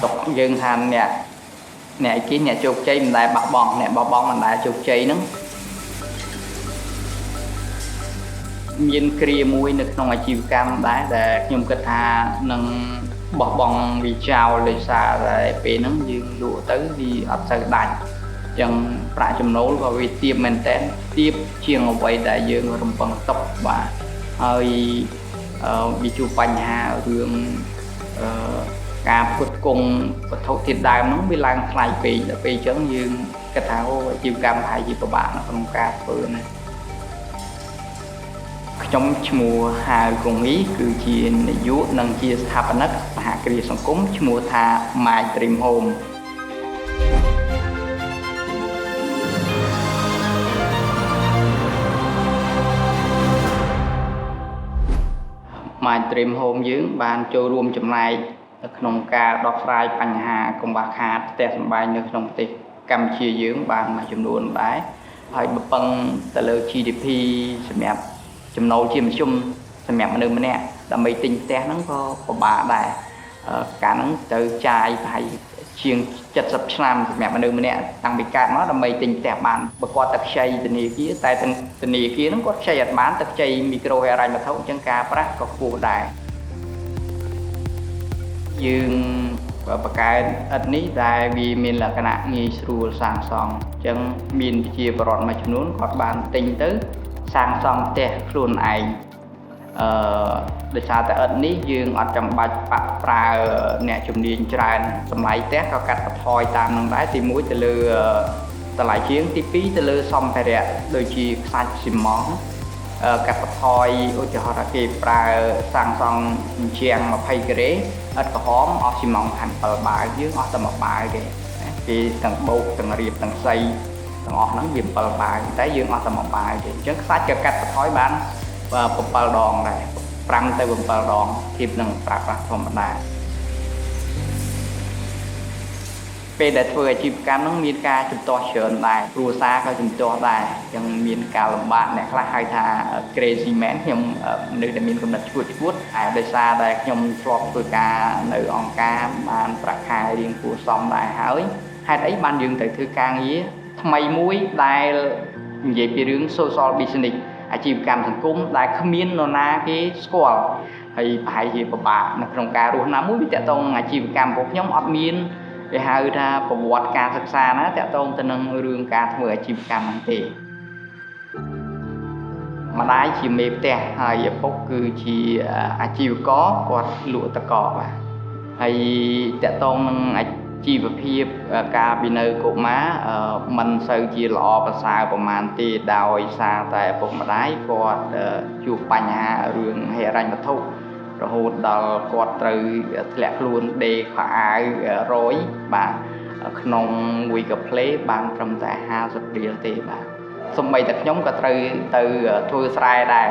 tục dương thành nè kia nè chụp chơi mình đại bọc bong nè bọc bong mình đại chụp chơi nó miên kia mũi nước trong ai chịu cam đá để nhung kết hà nâng bọc bong vì chào lấy xa để về nó dương lụa tới vì ấp sợi đành chẳng phải chấm nấu và vì tiêm mình tên tiếp chiêng ở vậy đại dương rồng bằng tóc và hơi bị chụp bánh hà dương cà phật cùng vật thấu thiệt đài nó bị lan lại vì chấn dương cái tháo chịu cam hay gì của bạn không cà phật này trong mùa hà cùng ý cứ chia dụ nâng chia tháp nấc hạ kỳ song cúng mùa tha mai dream home mai dream home dưỡng bàn choរួមចំណាយ ក្នុងការដោះស្រាយបញ្ហាកង្វះខាតផ្ទះសម្បែងនៅក្នុងប្រទេសកម្ពុជាយើងបានមួយចំនួនដែរហើយបំពឹងទៅលើ GDP សម្រាប់ចំណូលជាមធ្យមសម្រាប់មនុស្សម្នាក់ដើម្បីទិញផ្ទះហ្នឹងក៏ពិបាកដែរការហ្នឹងទៅចាយប្រហែលជាង70ឆ្នាំសម្រាប់មនុស្សម្នាក់តាំងពីកើតមកដើម្បីទិញផ្ទះបានបើគាត់ទៅខ្ចីធនាគារតែធនាគារហ្នឹងគាត់ខ្ចីអត់បានទៅខ្ចីមីក្រូហិរញ្ញវត្ថុអញ្ចឹងការប្រាក់ក៏ខ្ពស់ដែរយើងបកកើតឥតនេះដែលវាមានលក្ខណៈងាយស្រួលសាងសង់អញ្ចឹងមានប្រជាពលរដ្ឋមួយចំនួនគាត់បានទិញទៅសាងសង់ផ្ទះខ្លួនឯងដោយសារតែឥតនេះយើងអត់ចាំបាច់ប្រើអ្នកជំនាញច្រើនតម្លៃផ្ទះក៏កាត់បន្ថយតាមនឹងដែរទី1ទៅលើតម្លៃជាងទី2ទៅលើសម្ភារៈដូចជាខ្សាច់ស៊ីម៉ង់កាត់បន្ថយឧទាហរណ៍ថាគេប្រើសាងសង់ជាង20ការ៉េឥតក្រហមអស់ស៊ីម៉ង់7បាវយើងអស់តែ1បាវគេទាំងបោកទាំងរៀបទាំងសៃទាំងអស់ហ្នឹងវា7បាវតែយើងអស់តែ1បាវទេអញ្ចឹងខ្សាច់ក៏កាត់បន្ថយបាន7ដងដែរ5ទៅ7ដងធៀបនឹងប្រើប្រាស់ធម្មតាពេលដែលធ្វើអាជីវកម្មហ្នឹងមានការជំទាស់ច្រើនដែរគ្រួសារក៏ជំទាស់ដែរអញ្ចឹងមានការលំបាកអ្នកខ្លះហៅថា crazy man ខ្ញុំនៅតែមានកំណត់ឈួតហើយដោយសារតែខ្ញុំធ្លាប់ធ្វើការនៅអង្គការបានប្រាក់ខែរៀងគួរសមដែរហើយហេតុអីបានយើងត្រូវធ្វើការងារថ្មីមួយដែលនិយាយពីរឿង social business អាជីវកម្មសង្គមដែលគ្មាននរណាគេស្គាល់ហើយប្រហែលជាពិបាកនៅក្នុងការរស់ណាមួយវាតកតងអាជីវកម្មរបស់ខ្ញុំអត់មានគេហៅថាប្រវត្តិការសិក្សាណាតកតងទៅនឹងរឿងការធ្វើអាជីវកម្មហ្នឹងទេម្ដាយជាមេផ្ទះហើយឪពុកគឺជាអាជីវករគាត់លក់តកបាទហើយតកតងនឹងអាជីវភាពការពីនៅកុមារមិនសូវជាល្អប្រសើរប្រហែលទេដោយសារតែឪពុកម្ដាយគាត់ជួបបញ្ហារឿងហិរញ្ញវត្ថុរហូតដល់គាត់ត្រូវធ្លាក់ខ្លួនដេកខោអាវ100បាទក្នុងមួយកាផ្លេបានត្រឹមតែ50រៀលទេបាទសូម្បីតែខ្ញុំក៏ត្រូវទៅធ្វើស្រែដែរ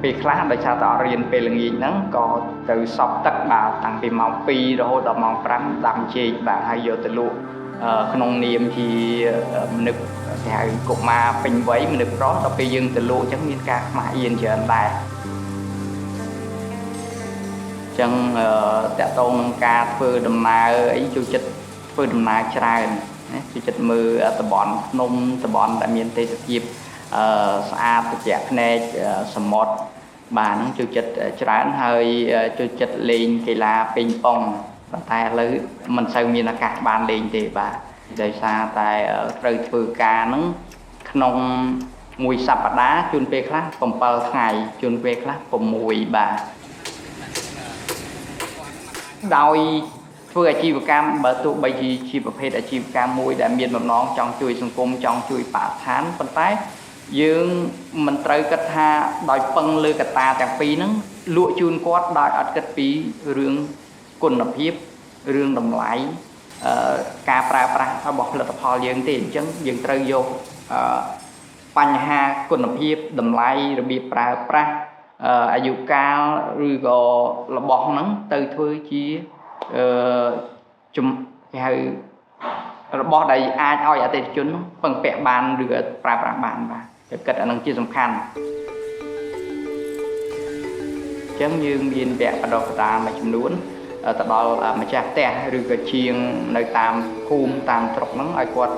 ពេលខ្លះដោយសារតែអត់រៀនពេលល្ងាចហ្នឹងក៏ទៅសប់ទឹកបាទតាំងពីម៉ោង2រហូតដល់ម៉ោង5ដាំចេកបាទហើយយកទៅលក់ក្នុងនាមជាមនុស្សគេហៅកុមារពេញវ័យមនុស្សប្រុសដល់ពេលយើងទៅលក់អញ្ចឹងមានការខ្មាស់អៀនច្រើនដែរអញ្ចឹងតកតងនឹងការធ្វើដំណើរអីចូលចិត្តធ្វើដំណើរច្រើនណាចូលចិត្តមើលតំបន់ភ្នំតំបន់ដែលមានទេសភាពស្អាតត្រជាក់ភ្នែកសមុទ្របាទហ្នឹងចូលចិត្តច្រើនហើយចូលចិត្តលេងកីឡាប៉េងប៉ុងប៉ុន្តែឥឡូវមិនសូវមានឱកាសបានលេងទេបាទដោយសារតែត្រូវធ្វើការហ្នឹងក្នុងមួយសប្តាហ៍ជួនពេលខ្លះ7ថ្ងៃជួនពេលខ្លះ6បាទដោយធ្វើអាជីវកម្មបើទោះបីជាប្រភេទអាជីវកម្មមួយដែលមានបំណងចង់ជួយសង្គមចង់ជួយបរិស្ថានប៉ុន្តែយើងមិនត្រូវគិតថាដោយពឹងលើកត្តាទាំងពីរហ្នឹងលក់ជូនគាត់ដោយអត់គិតពីរឿងគុណភាពរឿងតម្លៃការប្រើប្រាស់របស់ផលិតផលយើងទេអញ្ចឹងយើងត្រូវយកបញ្ហាគុណភាពតម្លៃរបៀបប្រើប្រាស់អាយុកាលឬក៏របស់ហ្នឹងទៅធ្វើជាគេហៅរបស់ដែលអាចឲ្យអតិថិជនពឹងពាក់បានឬប្រើប្រាស់បានបាទតែគិតអានឹងជាសំខាន់អញ្ចឹងយើងមានវគ្គបណ្ដុះបណ្ដាលមួយចំនួន ទៅដល់ម្ចាស់ផ្ទះឬក៏ជាងនៅតាមភូមិតាមស្រុកហ្នឹងឲ្យគាត់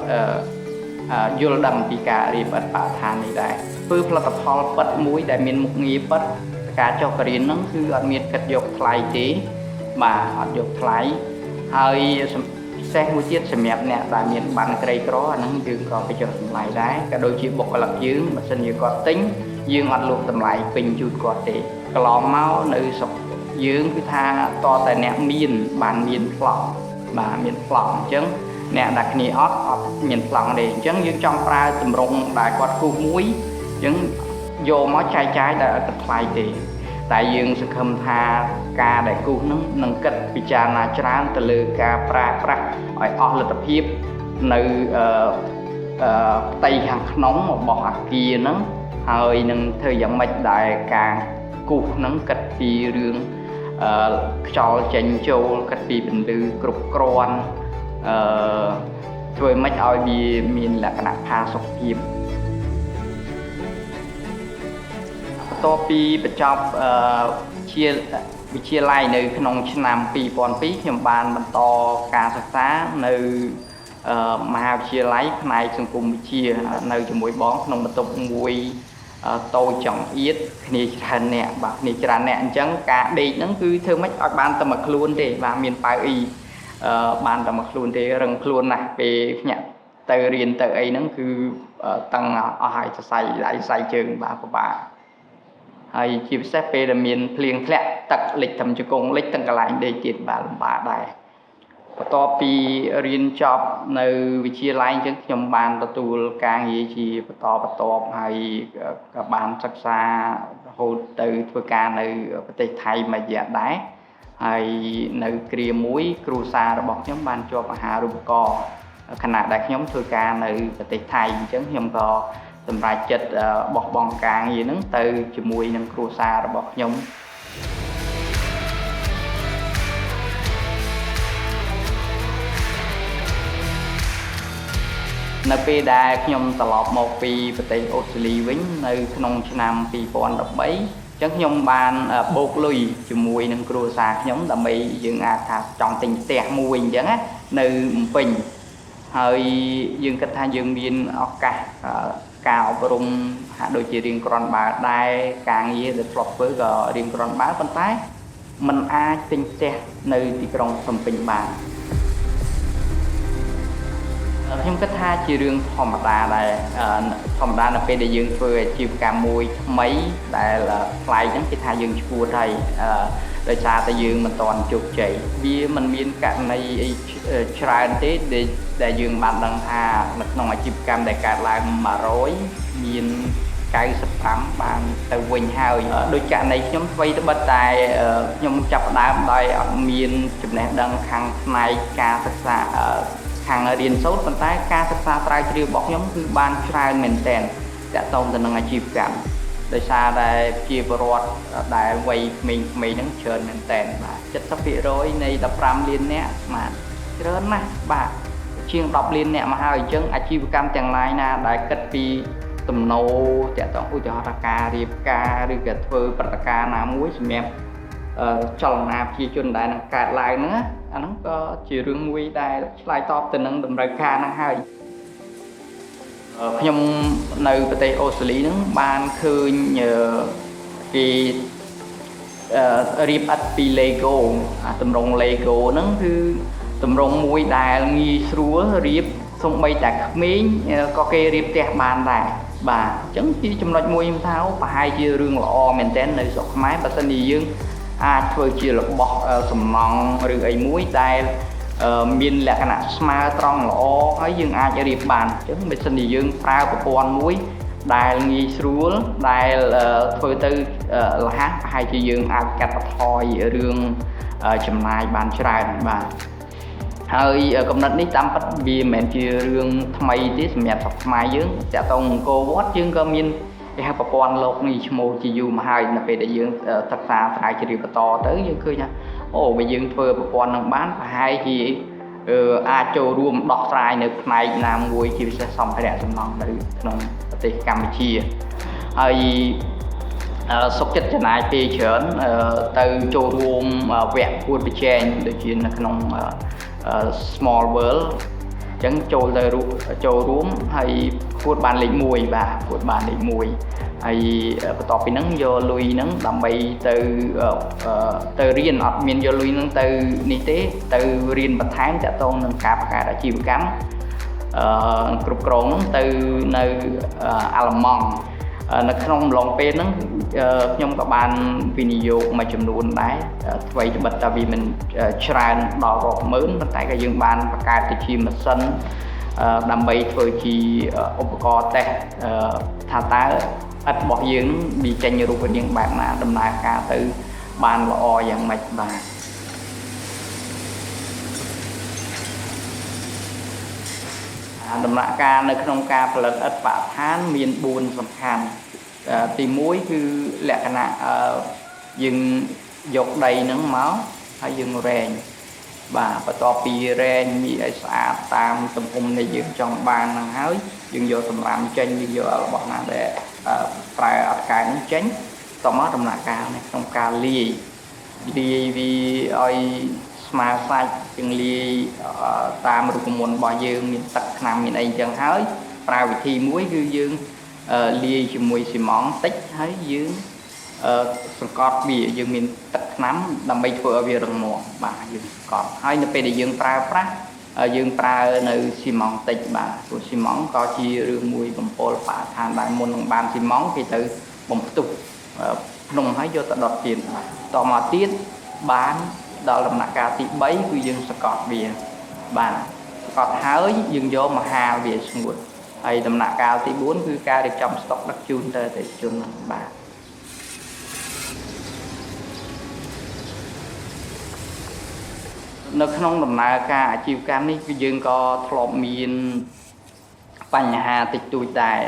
យល់ដឹងពីការរៀបអត្តបឋាននេះដែរធ្វើផលិតផលពិតមួយដែលមានមុខងារពិតការចុះបរៀនហ្នឹងគឺអត់មានគិតយកថ្លៃទេបាទអត់យកថ្លៃហើយពិសេសមួយទៀតសម្រាប់អ្នកដែលមានបានក្រីក្រអាហ្នឹងយើងក៏បញ្ចុះតម្លៃដែរក៏ដូចជាបុគ្គលិកយើងបើសិនជាគាត់ទិញយើងអត់លក់តម្លៃពេញជូនគាត់ទេកន្លងមកនៅស្រុកយើងគឺថាតតែអ្នកបានមានប្លង់បាទមានប្លង់អញ្ចឹងអ្នកដែលគ្នាអត់មានប្លង់ទេអញ្ចឹងយើងចង់ប្រើតម្រងដែលគាត់គូសមួយអញ្ចឹងយកមកចែកចាយដែលអត់ថ្លៃទេតែយើងសង្ឃឹមថាការដែលគូសហ្នឹងនឹងគិតពិចារណាច្រើនទៅលើការប្រើប្រាស់ឲ្យអស់លទ្ធភាពនៅផ្ទៃខាងក្នុងរបស់អាគារហ្នឹងហើយនឹងធ្វើយ៉ាងម៉េចដែលការគូសហ្នឹងគិតពីរឿងខ្យល់ចេញចូលគិតពីពន្លឺគ្រប់គ្រាន់ធ្វើម៉េចឲ្យវាមានលក្ខណៈផាសុកភាពបន្ទាប់ពីបញ្ចប់វិទ្យាល័យនៅក្នុងឆ្នាំ2002ខ្ញុំបានបន្តការសិក្សានៅមហាវិទ្យាល័យផ្នែកសង្គមវិទ្យានៅជាមួយបងក្នុងបន្ទប់មួយតូចចង្អៀតគ្នាច្រើនអ្នកបាទគ្នាច្រើនអ្នកអញ្ចឹងការដេកហ្នឹងគឺធ្វើម៉េចឲ្យបានតែមួយខ្លួនទេបាទមានប៉ៅអ៊ីបានតែមួយខ្លួនទេរឹងខ្លួនណាស់ពេលញាក់ទៅរៀនទៅអីហ្នឹងគឺតឹងអស់ហើយសរសៃដៃសរសៃជើងបាទពិបាកហើយជាពិសេសពេលដែលមានភ្លៀងធ្លាក់ទឹកលិចត្រឹមជង្គង់លិចទាំងកន្លែងដេកទៀតបាទលំបាកដែរបន្ទាប់ពីរៀនចប់នៅវិទ្យាល័យអញ្ចឹងខ្ញុំបានទទួលការងារជាបន្តបន្ទាប់ហើយក៏បានសិក្សារហូតទៅធ្វើការនៅប្រទេសថៃមួយរយៈដែរហើយនៅគ្រាមួយគ្រួសាររបស់ខ្ញុំបានជាប់អាហារូបករណ៍ខណៈដែលខ្ញុំធ្វើការនៅប្រទេសថៃអញ្ចឹងខ្ញុំក៏សម្រេចចិត្តបោះបង់ការងារហ្នឹងទៅជាមួយនឹងគ្រួសាររបស់ខ្ញុំនៅពេលដែលខ្ញុំត្រឡប់មកពីប្រទេសអូស្ត្រាលីវិញនៅក្នុងឆ្នាំ2013អញ្ចឹងខ្ញុំបានបូកលុយជាមួយនឹងគ្រួសារខ្ញុំដើម្បីយើងអាចថាចង់ទិញផ្ទះមួយអញ្ចឹងណានៅភ្នំពេញហើយយើងគិតថាយើងមានឱកាសការអប់រំហាក់ដូចជារៀងគ្រាន់បើដែរការងារដែលធ្លាប់ធ្វើក៏រៀងគ្រាន់បើប៉ុន្តែมันអាចទិញផ្ទះនៅទីក្រុងភ្នំពេញបានខ្ញុំគិតថាជារឿងធម្មតាដែរធម្មតានៅពេលដែលយើងធ្វើអាជីវកម្មមួយថ្មីដែលថ្លៃហ្នឹងគេថាយើងឈួតហើយដោយសារតែយើងមិនទាន់ជោគជ័យវាមិនមានករណីអីច្រើនទេដែលយើងបានដឹងថានៅក្នុងអាជីវកម្មដែលកើតឡើង100មាន95បានទៅវិញហើយដូចករណីខ្ញុំអ្វីត្បិតតែខ្ញុំចាប់ផ្ដើមដោយអត់មានចំណេះដឹងខាងផ្នែកការសិក្សាខាងរៀនសូត្រប៉ុន្តែការសិក្សាស្រាវជ្រាវរបស់ខ្ញុំគឺបានច្រើនមែនទែនតាក់ទងទៅនឹងអាជីវកម្មដោយសារតែជាពលរដ្ឋដែលវ័យក្មេងៗហ្នឹងច្រើនមែនទែនបាទ 70% នៃ15លាននាក់បាទច្រើនណាស់បាទជាង10លាននាក់មកហើយអញ្ចឹងអាជីវកម្មទាំងឡាយណាដែលគិតពីទំនោរតាក់ទងឧទាហរណ៍ថាការរៀបការឬក៏ធ្វើព្រឹត្តិការណ៍ណាមួយសម្រាប់ចលនាប្រជាជនដែលនឹងកើតឡើងហ្នឹងអាហ្នឹងក៏ជារឿងមួយដែលឆ្លើយតបទៅនឹងតម្រូវការហ្នឹងហើយខ្ញុំនៅប្រទេសអូស្ត្រាលីហ្នឹងបានឃើញគេរៀបឥដ្ឋពី Lego ទម្រង់ Lego ហ្នឹងគឺទម្រង់មួយដែលងាយស្រួលរៀបសូម្បីតែក្មេងក៏គេរៀបផ្ទះបានដែរបាទអញ្ចឹងជាចំណុចមួយខ្ញុំថាប្រហែលជារឿងល្អមែនទែននៅស្រុកខ្មែរបើសិនជាយើងអាចធ្វើជារបស់សំណង់ឬអីមួយដែលមានលក្ខណៈស្មើត្រង់ល្អហើយយើងអាចរៀបបានអញ្ចឹងបើសិនជាយើងប្រើប្រព័ន្ធមួយដែលងាយស្រួលដែលធ្វើទៅរហ័សប្រហែលជាយើងអាចកាត់បន្ថយរឿងចំណាយបានច្រើនបាទហើយកំណត់នេះតាមពិតវាមិនមែនជារឿងថ្មីទេសម្រាប់ស្រុកខ្មែរយើងតាក់ទងអង្គរវត្តយើងក៏មានគេហៅប្រព័ន្ធលោកនេះឈ្មោះជាយូរមកហើយនៅពេលដែលយើងសិក្សាស្រាវជ្រាវបន្តទៅយើងឃើញថាអូបើយើងធ្វើប្រព័ន្ធនឹងបានប្រហែលជាអាចចូលរួមដោះស្រាយនៅផ្នែកណាមួយជាពិសេសសម្ភារៈសំណង់នៅក្នុងប្រទេសកម្ពុជាហើយ សុខចិត្តចំណាយពេលច្រើនទៅចូលរួមវគ្គពួតប្រជែងដូចជានៅក្នុង Small World អញ្ចឹងចូលរួមហើយពួតបានលេខ1បាទពួតបានលេខ1ហើយបន្ទាប់ពីហ្នឹងយកលុយហ្នឹងដើម្បីទៅរៀនអត់មានយកលុយហ្នឹងទៅនេះទេទៅរៀនបន្ថែមតាក់ទងនឹងការបង្កើតអាជីវកម្មគ្រប់គ្រងហ្នឹងទៅនៅអាល្លឺម៉ង់នៅក្នុងអំឡុងពេលហ្នឹងខ្ញុំក៏បានវិនិយោគមួយចំនួនដែរអ្វីត្បិតតែវាមិនច្រើនដល់រាប់ម៉ឺនប៉ុន្តែក៏យើងបានបង្កើតទៅជាម៉ាស៊ីនដើម្បីធ្វើជាឧបករណ៍តេស្តថាតើឥដ្ឋរបស់យើងវាចេញរូបរាងបែបណាដំណើរការទៅបានល្អយ៉ាងម៉េចបាទដំណាក់កាលនៅក្នុងការផលិតឥដ្ឋបរិស្ថានមាន4សំខាន់ទី1គឺលក្ខណៈយើងយកដីហ្នឹងមកហើយយើងរែងបាទបន្ទាប់ពីរែងមីឲ្យស្អាតតាមទំហំដែលយើងចង់បានហ្នឹងហើយយើងយកសម្រាមចេញយើងយករបស់ណាដែលប្រើអត់កែហ្នឹងចេញតមកដំណាក់កាលនៅក្នុងការលាយវាឲ្យស្មើសាច់ជាងលាយតាមរូបមន្តរបស់យើងមានទឹកថ្នាំមានអីចឹងហើយប្រើវិធីមួយគឺយើងលាយជាមួយស៊ីម៉ងតិចហើយយើងសង្កត់វាយើងមានទឹកថ្នាំដើម្បីធ្វើឲ្យវារឹងមាំបាទយើងសង្កត់ហើយនៅពេលដែលយើងប្រើប្រាស់យើងប្រើនៅស៊ីម៉ងតិចបាទព្រោះស៊ីម៉ងក៏ជារឿងមួយបំពល់បរិស្ថានដែរមុននឹងបានស៊ីម៉ងគេទៅបំផ្ទុះភ្នំហើយយកទៅដុតទៀតតមកទៀតបានដល់ដំណាក់កាលទី3គឺយើងសង្កត់វាបាទសង្កត់ហើយយើងយកមកហាលវាស្ងួតហើយដំណាក់កាលទី4គឺការរៀបចំស្តុកដឹកជូនទៅអតិថិជនបាទនៅក្នុងដំណើរការអាជីវកម្មនេះគឺយើងក៏ធ្លាប់មានបញ្ហាតិចតួចដែរ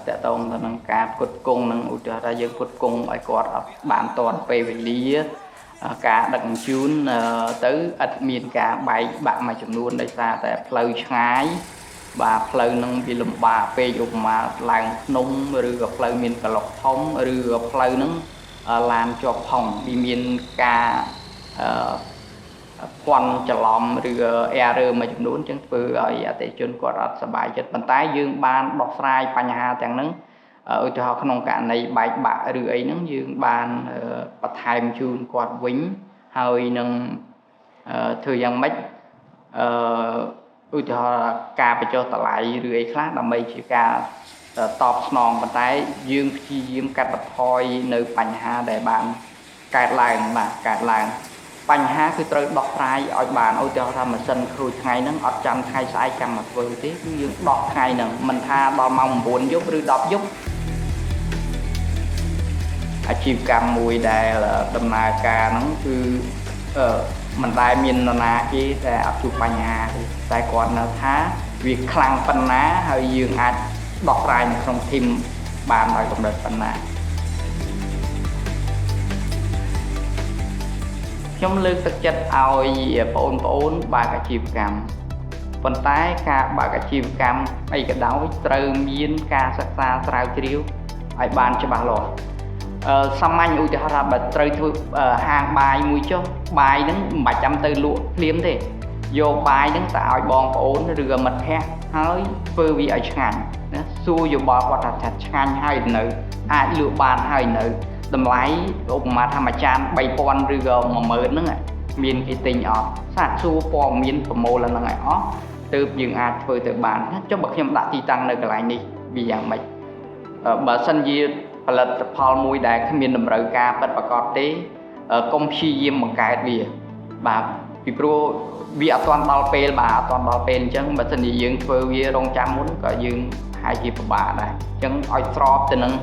តកតងទៅនឹងការផ្គត់ផ្គង់នឹងឧទាហរណ៍ថាយើងផ្គត់ផ្គង់ឲ្យគាត់អត់បានទាន់ពេលវេលាការដឹកជញ្ជូនទៅឥតមានការបែកបាក់មួយចំនួនដោយសារតែផ្លូវឆ្ងាយបាទផ្លូវនឹងវាលំបាកពេកឧបមាឡើងភ្នំឬក៏ផ្លូវមានកន្លុកធំឬក៏ផ្លូវនឹងឡានជាប់ផុងវាមានការពាន់ច្រឡំឬក៏ error មួយចំនួនចឹងធ្វើឲ្យអតិថិជនគាត់អត់សប្បាយចិត្តប៉ុន្តែយើងបានដោះស្រាយបញ្ហាទាំងហ្នឹងឧទាហរណ៍ក្នុងករណីបែកបាក់ឬអីហ្នឹងយើងបានបន្ថែមជូនគាត់វិញហើយនឹងធ្វើយ៉ាងម៉េចឧទាហរណ៍ការបញ្ចុះតម្លៃឬអីខ្លះដើម្បីជាការតបស្នងប៉ុន្តែយើងព្យាយាមកាត់បន្ថយនៅបញ្ហាដែលបានកើតឡើងបាទកើតឡើងបញ្ហាគឺត្រូវដោះស្រាយឲ្យបានឧទាហរណ៍ថាម៉ាស៊ីនគ្រូថ្ងៃហ្នឹងអត់ចាំថ្ងៃស្អែកចាំមកធ្វើទេគឺយើងដោះថ្ងៃហ្នឹងមិនថាដល់ម៉ោង9យប់ឬ10យប់អាជីវកម្មមួយដែលដំណើរការហ្នឹងគឺមិនដែលមាននរណាគេតែអត់ជួបបញ្ហាទេតែគាត់នៅថាវាខ្លាំងប៉ុណ្ណាហើយយើងអាចដោះស្រាយនៅក្នុងធីមបានដោយកម្រិតប៉ុណ្ណាខ្ញុំលើកទឹកចិត្តឲ្យបងប្អូនបើកអាជីវកម្មប៉ុន្តែការបើកអាជីវកម្មអីក៏ដោយត្រូវមានការសិក្សាស្រាវជ្រាវឲ្យបានច្បាស់លាស់សាមញ្ញឧទាហរណ៍ថាបើត្រូវធ្វើហាងបាយមួយចុះបាយហ្នឹងមិនបាច់ចាំទៅលក់ភ្លាមទេយកបាយហ្នឹងទៅឲ្យបងប្អូនឬក៏មិត្តភ័ក្តិហើយធ្វើវាឲ្យឆ្ងាញ់ណាសួរយោបល់គាត់ថាឆ្ងាញ់ហើយនៅអាចលក់បានហើយនៅតម្លៃឧបមាថាមួយចាន 3000 ឬក៏ 10000 ហ្នឹងមានគេទិញអត់សាកសួរព័ត៌មានប្រមូលហ្នឹងឲ្យអស់ទើបយើងអាចធ្វើទៅបានចុះបើខ្ញុំដាក់ទីតាំងនៅកន្លែងនេះវាយ៉ាងម៉េចបើសិនជាផលិតផលមួយដែលគ្មានតម្រូវការពិតប្រាកដទេកុំព្យាយាមបង្កើតវាបាទពីព្រោះវាអត់ទាន់ដល់ពេលបាទអត់ទាន់ដល់ពេលអញ្ចឹងបើសិនជាយើងធ្វើវារងចាំមុនក៏យើងហើយជាពិបាកដែរអញ្ចឹងឲ្យស្របទៅនឹង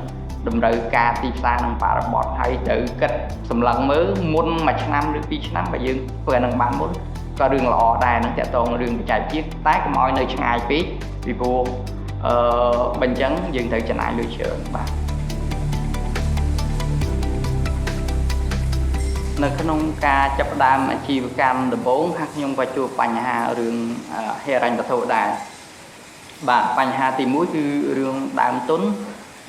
តម្រូវការទីផ្សារនិងបរិបទហើយត្រូវគិតសម្លឹងមើលមុន1ឆ្នាំឬ2ឆ្នាំបើយើងធ្វើអានឹងបានមុនក៏រឿងល្អដែរនឹងតកតងរឿងបច្ចេកវិទ្យាតែកុំឲ្យនៅឆ្ងាយពេកពីព្រោះបើអញ្ចឹងយើងត្រូវចំណាយលុយច្រើនបាទនៅក្នុងការចាប់ផ្ដើមអាជីវកម្មដំបូងខ្ញុំក៏ជួបបញ្ហារឿងហិរញ្ញវត្ថុដែរបាទបញ្ហាទី1គឺរឿងដើមទុន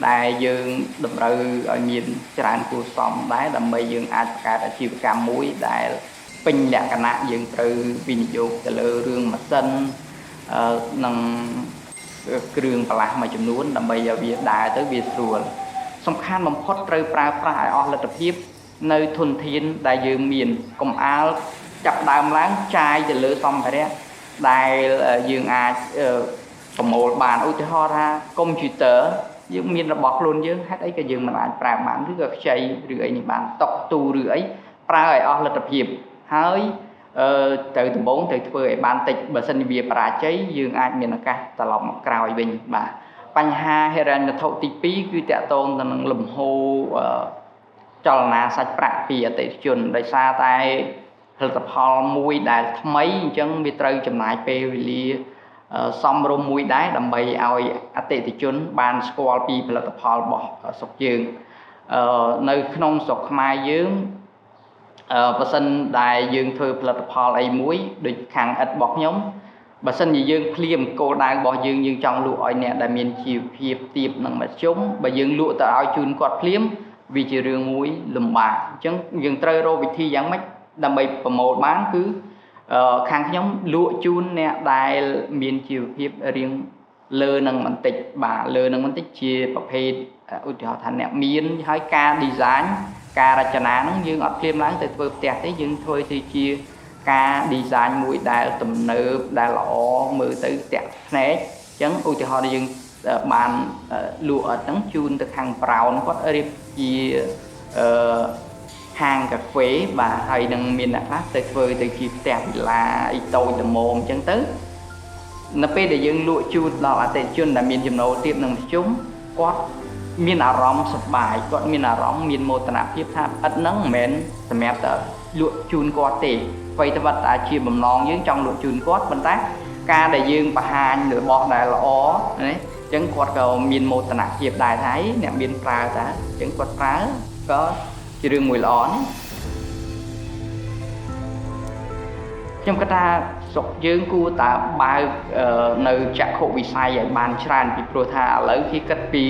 ដែលយើងតម្រូវឲ្យមានច្រើនគួរសមដែរដើម្បីយើងអាចបង្កើតអាជីវកម្មមួយដែលពេញលក្ខណៈយើងត្រូវវិនិយោគទៅលើរឿងម៉ាស៊ីននិងគ្រឿងបន្លាស់មួយចំនួនដើម្បីឲ្យវាដើរទៅវាស្រួលសំខាន់បំផុតត្រូវប្រើប្រាស់ឲ្យអស់លទ្ធភាពនៅធនធានដែលយើងមានកុំអាលចាប់ដើមឡើងចាយទៅលើសម្ភារៈដែលយើងអាចប្រមូលបានឧទាហរណ៍ថាកុំព្យូទ័រយើងមានរបស់ខ្លួនយើងហេតុអីក៏យើងមិនអាចប្រើបានឬក៏ខ្ចីឬអីនេះបានតុកទូឬអីប្រើឲ្យអស់លទ្ធភាពហើយទៅដំបូងទៅធ្វើឲ្យបានតិចបើសិនជាវាបរាជ័យយើងអាចមានឱកាសត្រឡប់មកក្រោយវិញបាទបញ្ហាហិរញ្ញវត្ថុទី2គឺតាក់ទងទៅនឹងលំហូរចលនាសាច់ប្រាក់ពីអតិថិជនដោយសារតែផលិតផលមួយដែលថ្មីអញ្ចឹងវាត្រូវចំណាយពេលវេលាសមរម្យមួយដែរដើម្បីឲ្យអតិថិជនបានស្គាល់ពីផលិតផលរបស់ស្រុកយើងនៅក្នុងស្រុកខ្មែរយើងបើសិនដែលយើងធ្វើផលិតផលអីមួយដូចខាងឥតរបស់ខ្ញុំបើសិនជាយើងភ្លាមគោលដៅរបស់យើងចង់លក់ឲ្យអ្នកដែលមានជីវភាពទាបនិងមធ្យមបើយើងលក់ទៅឲ្យជូនគាត់ភ្លាមវាជារឿងមួយលំបាកអញ្ចឹងយើងត្រូវរកវិធីយ៉ាងម៉េចដើម្បីប្រមូលបានគឺខាងខ្ញុំលក់ជូនអ្នកដែលមានជីវភាពរៀងលើនឹងបន្តិចបាទលើនឹងបន្តិចជាប្រភេទឧទាហរណ៍ថាអ្នកមានហើយការ design ការរចនាហ្នឹងយើងអត់ភ្លាមឡើងទៅធ្វើផ្ទះទេយើងធ្វើទៅជាការ design មួយដែលទំនើបដែលល្អមើលទៅតាក់ភ្នែកអញ្ចឹងឧទាហរណ៍យើងបានលក់អត់ហ្នឹងជូនទៅខាង Brown គាត់រៀបជាហាងកាហ្វេបាទហើយនឹងមានអ្នកខ្លះទៅធ្វើទៅជាផ្ទះវិឡាអីតូចល្មមអញ្ចឹងទៅនៅពេលដែលយើងលក់ជូនដល់អតិថិជនដែលមានចំណូលទាបនិងមធ្យមគាត់មានអារម្មណ៍សប្បាយគាត់មានអារម្មណ៍មានមោទនភាពថាឥតហ្នឹងមិនមែនសម្រាប់តែលក់ជូនគាត់ទេអ្វីត្បិតតែជាបំណងយើងចង់លក់ជូនគាត់ប៉ុន្តែការដែលយើងបង្ហាញរបស់ដែលល្អណាអញ្ចឹងគាត់ក៏មានមោទនភាពដែរថាអ្នកមានប្រើតាអញ្ចឹងគាត់ប្រើក៏ជារឿងមួយល្អណាខ្ញុំគិតថាស្រុកយើងគួរតែបើកនៅចក្ខុវិស័យឲ្យបានច្រើនពីព្រោះថាឥឡូវគេគិតពី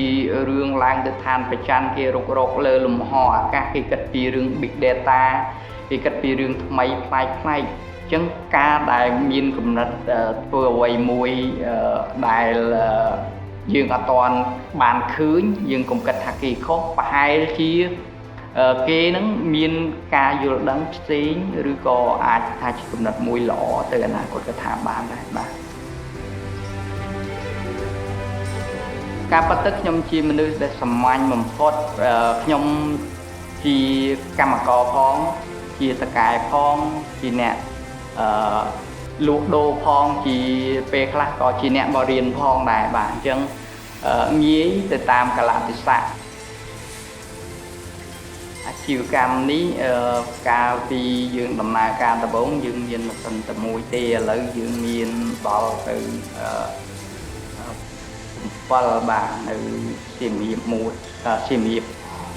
រឿងឡើងទៅឋានប្រច័ណ្ឌគេរុករកលើលំហអាកាសគេគិតពីរឿង big data គេគិតពីរឿងថ្មីប្លែកៗអញ្ចឹងការដែលមានគំនិតធ្វើអ្វីមួយដែលយើងអត់ទាន់បានឃើញយើងកុំគិតថាគេខុសប្រហែលជាគេនឹងមានការយល់ដឹងផ្សេងឬក៏អាចថាជាគំនិតមួយល្អទៅអនាគតក៏ថាបានដែរបាទការពិតទៅខ្ញុំជាមនុស្សដែលសាមញ្ញបំផុតខ្ញុំជាកម្មករផងជាតកែផងជាអ្នកលក់ដូរផងជាពេលខ្លះក៏ជាអ្នកបរិញ្ញាផងដែរបាទអញ្ចឹងងាយទៅតាមកលៈទេសៈអាជីវកម្មនេះកាលពីយើងដំណើរការដំបូងយើងមានម៉ាស៊ីនតែមួយទេឥឡូវយើងមានដល់ទៅ7បាទនៅសៀមរាបមួយសៀមរាប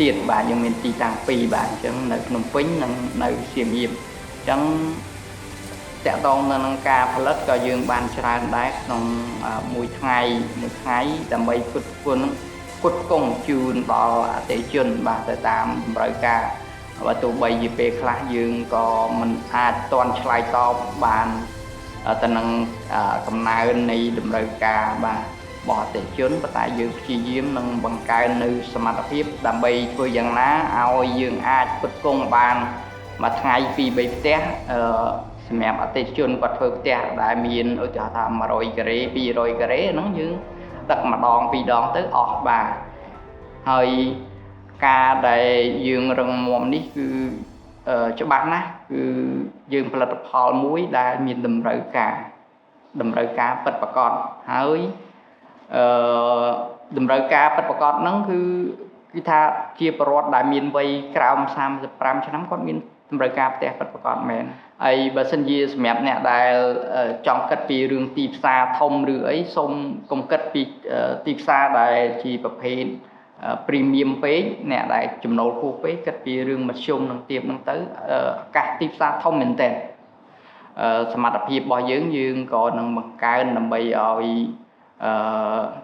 ទៀតបាទយើងមានទីតាំង2បាទអញ្ចឹងនៅភ្នំពេញនិងនៅសៀមរាបអញ្ចឹងតាក់ទងនឹងការផលិតក៏យើងបានច្រើនដែរក្នុងមួយថ្ងៃដើម្បីផ្គត់ផ្គង់ជូនដល់អតិថិជនបាទទៅតាមតម្រូវការបើទោះបីជាពេលខ្លះយើងក៏មិនអាចទាន់ឆ្លើយតបបានទៅនឹងកំណើននៃតម្រូវការបាទរបស់អតិថិជនប៉ុន្តែយើងព្យាយាមនឹងបង្កើននៅសមត្ថភាពដើម្បីធ្វើយ៉ាងណាឲ្យយើងអាចផ្គត់ផ្គង់បានមួយថ្ងៃ2-3ផ្ទះសម្រាប់អតិថិជនគាត់ធ្វើផ្ទះដែលមានឧទាហរណ៍ថា100ការ៉េ200ការ៉េហ្នឹងយើងដឹកម្ដង2ដងទៅអស់បាទហើយការដែលយើងរឹងមាំនេះគឺច្បាស់ណាស់គឺយើងផលិតផលមួយដែលមានតម្រូវការពិតប្រាកដហើយតម្រូវការពិតប្រាកដហ្នឹងគឺថាជាពលរដ្ឋដែលមានវ័យក្រោម35ឆ្នាំគាត់មានតម្រូវការផ្ទះពិតប្រាកដមែនហើយបើសិនជាសម្រាប់អ្នកដែលចង់គិតពីរឿងទីផ្សារធំឬអីសូមកុំគិតពីទីផ្សារដែលជាប្រភេទpremium ពេកអ្នកដែលចំណូលខ្ពស់ពេកគិតពីរឿងមធ្យមនិងទាបហ្នឹងទៅឱកាសទីផ្សារធំមែនតើសមត្ថភាពរបស់យើងក៏នឹងបង្កើនដើម្បីឲ្យ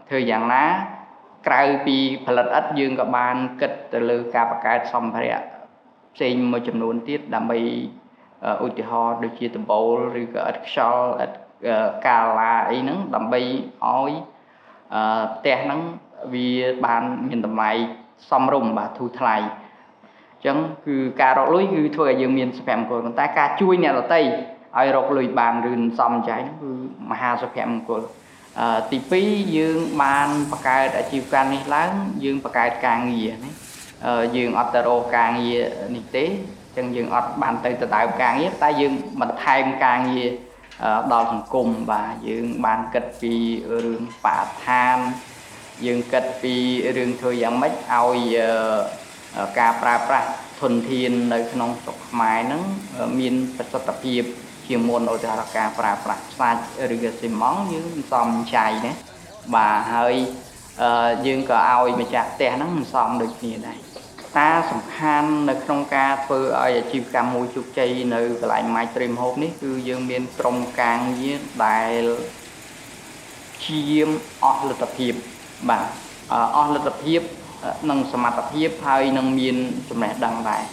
ធ្វើយ៉ាងណា ក្រៅពីផលិតឥដ្ឋយើងក៏បានគិតទៅលើការបង្កើតសម្ភារៈផ្សេងមួយចំនួនទៀតដើម្បីឧទាហរណ៍ដូចជាដំបូលឬក៏ឥដ្ឋខ្យល់ឥដ្ឋកាឡាអីហ្នឹងដើម្បីឲ្យផ្ទះហ្នឹងវាបានមានតម្លៃសមរម្យបាទធូរថ្លៃអញ្ចឹងគឺការរកលុយគឺធ្វើឲ្យយើងមានសុភមង្គលប៉ុន្តែការជួយអ្នកដទៃឲ្យរកលុយបានឬសមចៃគឺមហាសុភមង្គលទី2យើងបានបង្កើតអាជីវកម្មនេះឡើងយើងបង្កើតការងារណាយើងអត់ទៅរកការងារនេះទេអញ្ចឹងយើងអត់បានទៅដណ្ដើមការងារតែយើងបន្ថែមការងារដល់សង្គមបាទយើងបានគិតពីរឿងបរិស្ថានយើងគិតពីរឿងធ្វើយ៉ាងម៉េចឲ្យការប្រើប្រាស់ធនធាននៅក្នុងស្រុកខ្មែរហ្នឹងមានប្រសិទ្ធភាពជាងមុនឧទាហរណ៍ការប្រើប្រាស់ខ្សាច់ឬក៏ស៊ីម៉ង់យើងសំចៃណាបាទហើយយើងក៏ឲ្យម្ចាស់ផ្ទះហ្នឹងសំដូចគ្នាដែរតាសំខាន់នៅក្នុងការធ្វើឲ្យអាជីវកម្មមួយជោគជ័យនៅកន្លែង My Dream Home នេះគឺយើងមានក្រុមការងារដែលជាមអស់លទ្ធភាពបាទអស់លទ្ធភាពនិងសមត្ថភាពហើយនឹងមានចំណេះដឹងដែរ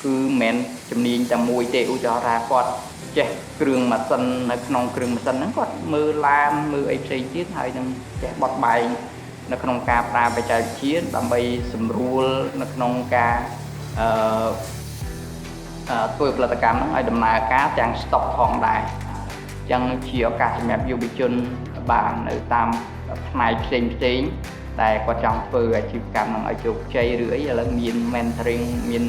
គឺមិនមែនជំនាញតែមួយទេឧទាហរណ៍ថាគាត់ចេះគ្រឿងម៉ាស៊ីននៅក្នុងគ្រឿងម៉ាស៊ីនហ្នឹងគាត់មើលឡានមើលអីផ្សេងទៀតហើយនឹងចេះបត់បែននៅក្នុងការប្រើបច្ចេកវិទ្យាដើម្បីសម្រួលនៅក្នុងការធ្វើផលិតកម្មហ្នឹងឲ្យដំណើរការទាំងស្តុកផងដែរអញ្ចឹងជាឱកាសសម្រាប់យុវជនបាននៅតាមផ្នែកផ្សេងដែលគាត់ចង់ធ្វើអាជីវកម្មហ្នឹងឲ្យជោគជ័យឬអីឥឡូវមាន mentoring មាន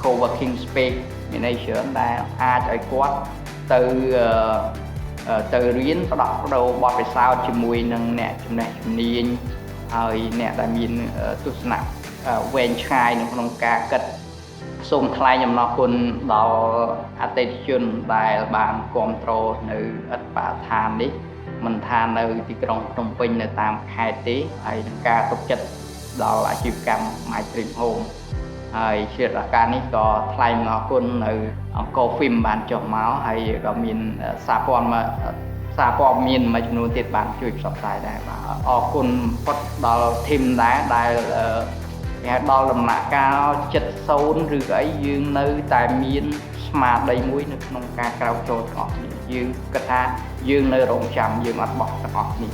co-working space មានអីច្រើនដែលអាចឲ្យគាត់ទៅរៀនផ្ដោះប្ដូរបទពិសោធន៍ជាមួយនឹងអ្នកចំណេះជំនាញហើយអ្នកដែលមានទស្សនៈវែងឆ្ងាយនៅក្នុងការគិតសូមថ្លែងអំណរគុណដល់អតិថិជនដែលបានគាំទ្រនៅឥដ្ឋបរិស្ថាននេះមិនថានៅទីក្រុងភ្នំពេញនៅតាមខេត្តទេហើយនឹងការទុកចិត្តដល់អាជីវកម្ម My Dream Home ហើយជាឱកាសនេះក៏ថ្លែងអំណរគុណនៅអង្គរ Film បានចុះមកហើយក៏មានសារព័ត៌មានមួយចំនួនទៀតបានជួយផ្សព្វផ្សាយដែរបាទអរគុណពុតដល់ team ដែរដែលគេដល់ដំណាក់កាល70ឬក៏អីយើងនៅតែមានស្មារតីមួយនៅក្នុងការក្រោកចូលទាំងអស់គ្នាយើងគិតថាយើងនៅរងចាំយើងអត់បោះទាំងអស់គ្នា